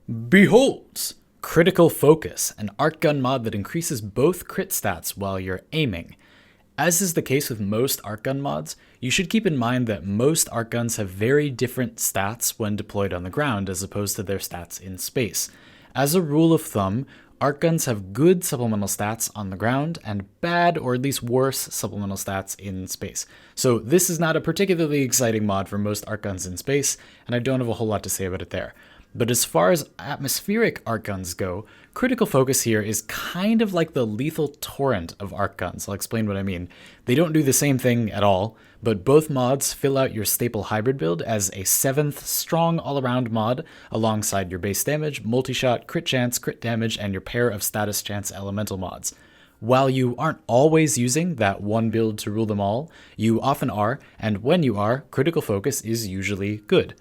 Behold! Critical Focus, an arcgun mod that increases both crit stats while you're aiming. As is the case with most arcgun mods, you should keep in mind that most arcguns have very different stats when deployed on the ground as opposed to their stats in space. As a rule of thumb, arcguns have good supplemental stats on the ground and bad or at least worse supplemental stats in space. So this is not a particularly exciting mod for most arcguns in space, and I don't have a whole lot to say about it there. But as far as atmospheric arcguns go, Critical Focus here is kind of like the lethal torrent of arcguns. I'll explain what I mean. They don't do the same thing at all, but both mods fill out your staple hybrid build as a 7th strong all-around mod alongside your base damage, multi-shot, crit chance, crit damage, and your pair of status chance elemental mods. While you aren't always using that one build to rule them all, you often are, and when you are, Critical Focus is usually good.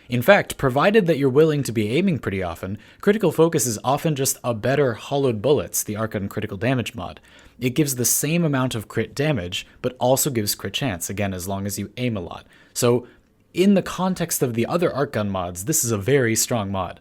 In fact, provided that you're willing to be aiming pretty often, Critical Focus is often just a better Hollowed Bullets, the Archgun critical damage mod. It gives the same amount of crit damage, but also gives crit chance, again, as long as you aim a lot. So, in the context of the other Archgun mods, this is a very strong mod.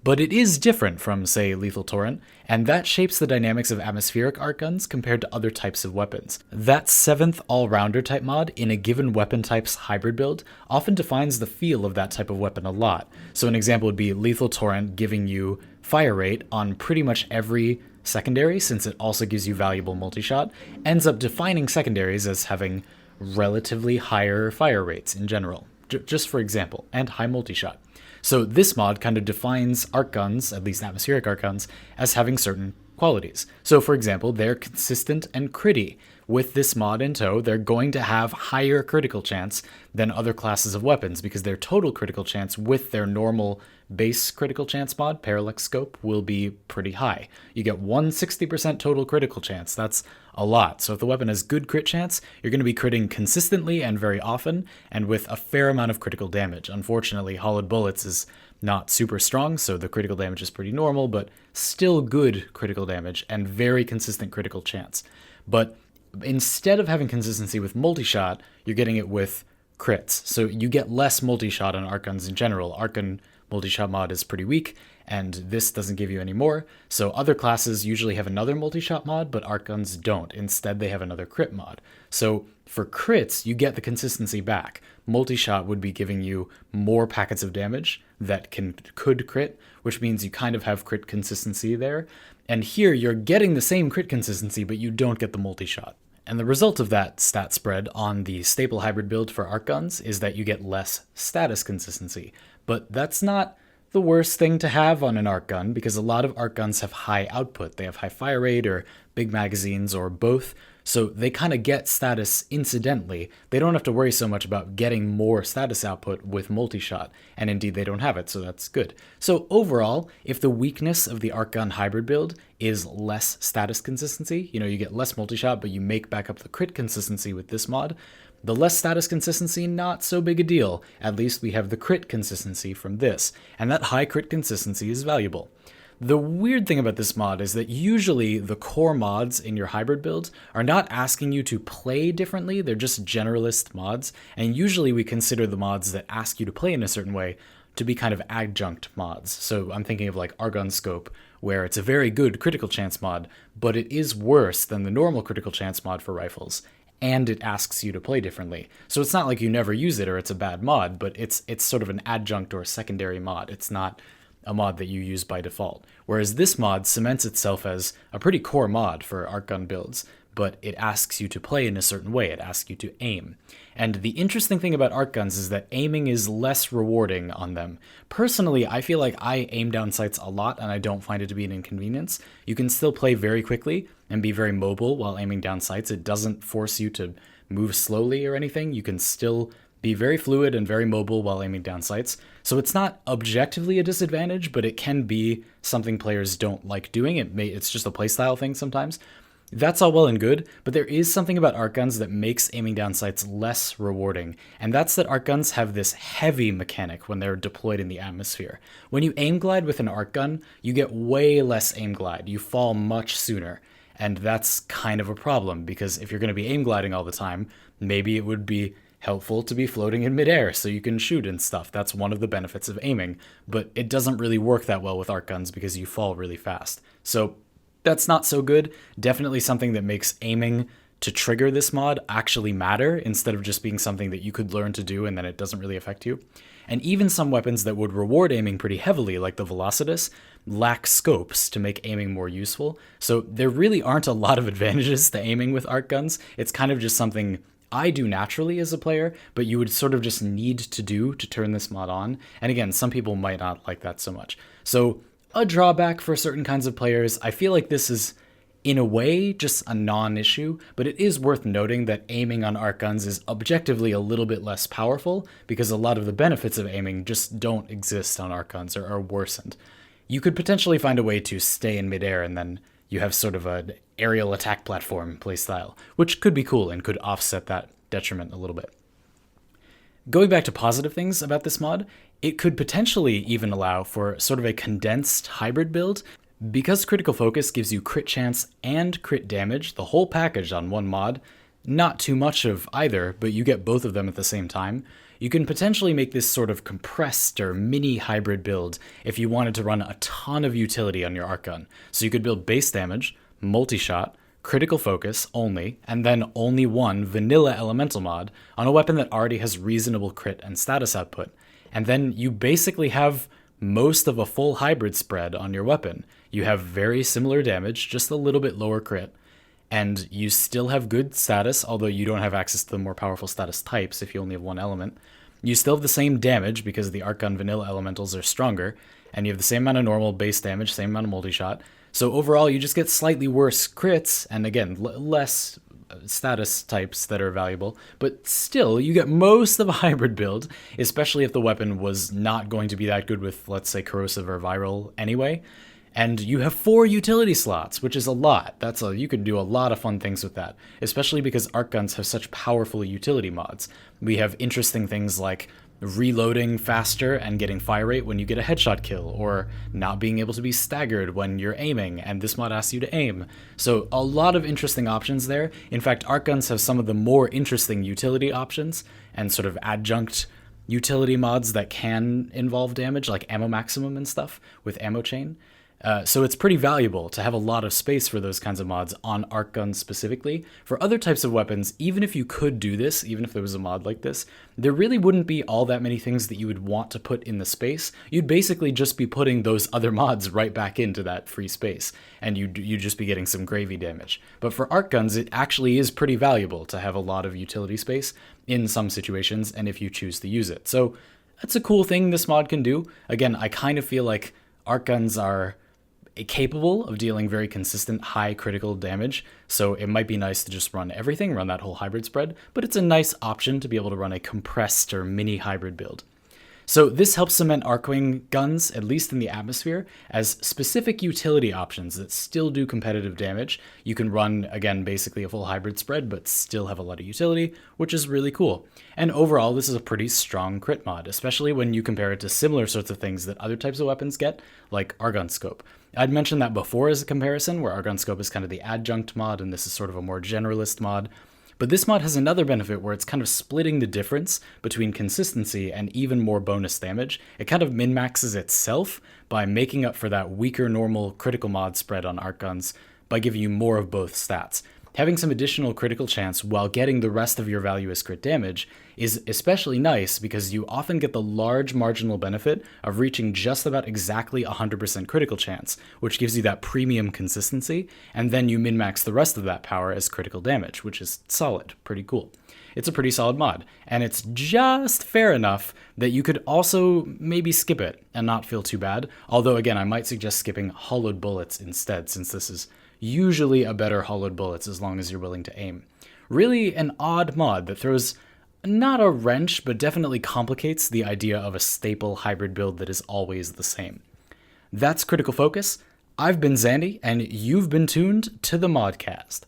But it is different from, say, Lethal Torrent, and that shapes the dynamics of atmospheric arcguns compared to other types of weapons. That 7th all-rounder type mod in a given weapon type's hybrid build often defines the feel of that type of weapon a lot. So an example would be Lethal Torrent giving you fire rate on pretty much every secondary, since it also gives you valuable multi-shot, ends up defining secondaries as having relatively higher fire rates in general, just for example, and high multi-shot. So this mod kind of defines arcguns, at least atmospheric arcguns, as having certain qualities. So for example, they're consistent and critty. With this mod in tow, they're going to have higher critical chance than other classes of weapons because their total critical chance with their normal base critical chance mod, Parallax Scope, will be pretty high. You get 160% total critical chance. That's a lot. So if the weapon has good crit chance, you're going to be critting consistently and very often, and with a fair amount of critical damage. Unfortunately, Hollowed Bullets is not super strong, so the critical damage is pretty normal, but still good critical damage and very consistent critical chance. But instead of having consistency with multi-shot, you're getting it with crits. So you get less multi-shot on arcguns in general. Arcgun multi-shot mod is pretty weak, and this doesn't give you any more. So other classes usually have another multi-shot mod, but arcguns don't. Instead, they have another crit mod. So for crits, you get the consistency back. Multi-shot would be giving you more packets of damage that could crit, which means you kind of have crit consistency there. And here, you're getting the same crit consistency, but you don't get the multi-shot. And the result of that stat spread on the staple hybrid build for arcguns is that you get less status consistency. But that's not the worst thing to have on an arcgun, because a lot of arcguns have high output. They have high fire rate or big magazines or both, so they kind of get status incidentally. They don't have to worry so much about getting more status output with multi-shot, and indeed they don't have it, so that's good. So overall, if the weakness of the arcgun hybrid build is less status consistency, you get less multi-shot, but you make back up the crit consistency with this mod, the less status consistency, not so big a deal. At least we have the crit consistency from this, and that high crit consistency is valuable. The weird thing about this mod is that usually the core mods in your hybrid build are not asking you to play differently, they're just generalist mods, and usually we consider the mods that ask you to play in a certain way to be kind of adjunct mods. So I'm thinking of like Argon Scope, where it's a very good critical chance mod, but it is worse than the normal critical chance mod for rifles, and it asks you to play differently. So it's not like you never use it or it's a bad mod, but it's sort of an adjunct or a secondary mod. It's not a mod that you use by default. Whereas this mod cements itself as a pretty core mod for arcgun builds, but it asks you to play in a certain way. It asks you to aim. And the interesting thing about arcguns is that aiming is less rewarding on them. Personally, I feel like I aim down sights a lot and I don't find it to be an inconvenience. You can still play very quickly and be very mobile while aiming down sights. It doesn't force you to move slowly or anything. You can still be very fluid and very mobile while aiming down sights. So it's not objectively a disadvantage, but it can be something players don't like doing. It's just a playstyle thing sometimes. That's all well and good, but there is something about arcguns that makes aiming down sights less rewarding, and that's that arcguns have this heavy mechanic when they're deployed in the atmosphere. When you aim glide with an arcgun, you get way less aim glide. You fall much sooner, and that's kind of a problem, because if you're going to be aim gliding all the time, maybe it would be helpful to be floating in midair so you can shoot and stuff. That's one of the benefits of aiming, but it doesn't really work that well with arc guns because you fall really fast. So that's not so good. Definitely something that makes aiming to trigger this mod actually matter instead of just being something that you could learn to do and then it doesn't really affect you. And even some weapons that would reward aiming pretty heavily, like the Velocitus, lack scopes to make aiming more useful. So there really aren't a lot of advantages to aiming with arc guns. It's kind of just something I do naturally as a player, but you would sort of just need to do to turn this mod on. And again, some people might not like that so much. So a drawback for certain kinds of players, I feel like this is in a way just a non-issue, but it is worth noting that aiming on arc guns is objectively a little bit less powerful because a lot of the benefits of aiming just don't exist on arc guns or are worsened. You could potentially find a way to stay in midair and then you have sort of an aerial attack platform playstyle, which could be cool and could offset that detriment a little bit. Going back to positive things about this mod, it could potentially even allow for sort of a condensed hybrid build. Because Critical Focus gives you crit chance and crit damage, the whole package on one mod, not too much of either, but you get both of them at the same time, you can potentially make this sort of compressed or mini hybrid build if you wanted to run a ton of utility on your arc gun. So you could build base damage, multi-shot, Critical Focus only, and then only one vanilla elemental mod on a weapon that already has reasonable crit and status output. And then you basically have most of a full hybrid spread on your weapon. You have very similar damage, just a little bit lower crit, and you still have good status, although you don't have access to the more powerful status types if you only have one element. You still have the same damage because the arc gun vanilla elementals are stronger, and you have the same amount of normal base damage, same amount of multi-shot. So overall, you just get slightly worse crits, and again, less status types that are valuable, but still, you get most of a hybrid build, especially if the weapon was not going to be that good with, let's say, corrosive or viral anyway. And you have 4 utility slots, which is a lot. You could do a lot of fun things with that, especially because arc guns have such powerful utility mods. We have interesting things like reloading faster and getting fire rate when you get a headshot kill, or not being able to be staggered when you're aiming, and this mod asks you to aim. So a lot of interesting options there. In fact, arc guns have some of the more interesting utility options and sort of adjunct utility mods that can involve damage, like ammo maximum and stuff with ammo chain. So it's pretty valuable to have a lot of space for those kinds of mods on arc guns specifically. For other types of weapons, even if you could do this, even if there was a mod like this, there really wouldn't be all that many things that you would want to put in the space. You'd basically just be putting those other mods right back into that free space, and you'd just be getting some gravy damage. But for arc guns, it actually is pretty valuable to have a lot of utility space in some situations, and if you choose to use it. So that's a cool thing this mod can do. Again, I kind of feel like arc guns are capable of dealing very consistent high critical damage, so it might be nice to just run everything, run that whole hybrid spread, but it's a nice option to be able to run a compressed or mini hybrid build. So this helps cement Arcwing guns, at least in the atmosphere, as specific utility options that still do competitive damage. You can run, again, basically a full hybrid spread, but still have a lot of utility, which is really cool. And overall, this is a pretty strong crit mod, especially when you compare it to similar sorts of things that other types of weapons get, like Argon Scope. I'd mentioned that before as a comparison, where Argon Scope is kind of the adjunct mod, and this is sort of a more generalist mod. But this mod has another benefit where it's kind of splitting the difference between consistency and even more bonus damage. It kind of min-maxes itself by making up for that weaker normal critical mod spread on arc guns by giving you more of both stats. Having some additional critical chance while getting the rest of your value as crit damage is especially nice because you often get the large marginal benefit of reaching just about exactly 100% critical chance, which gives you that premium consistency, and then you min-max the rest of that power as critical damage, which is solid, pretty cool. It's a pretty solid mod, and it's just fair enough that you could also maybe skip it and not feel too bad, although again, I might suggest skipping hollowed bullets instead, since this is usually a better hollowed bullets as long as you're willing to aim. Really an odd mod that throws not a wrench, but definitely complicates the idea of a staple hybrid build that is always the same. That's Critical Focus. I've been Zandy, and you've been tuned to the ModCast.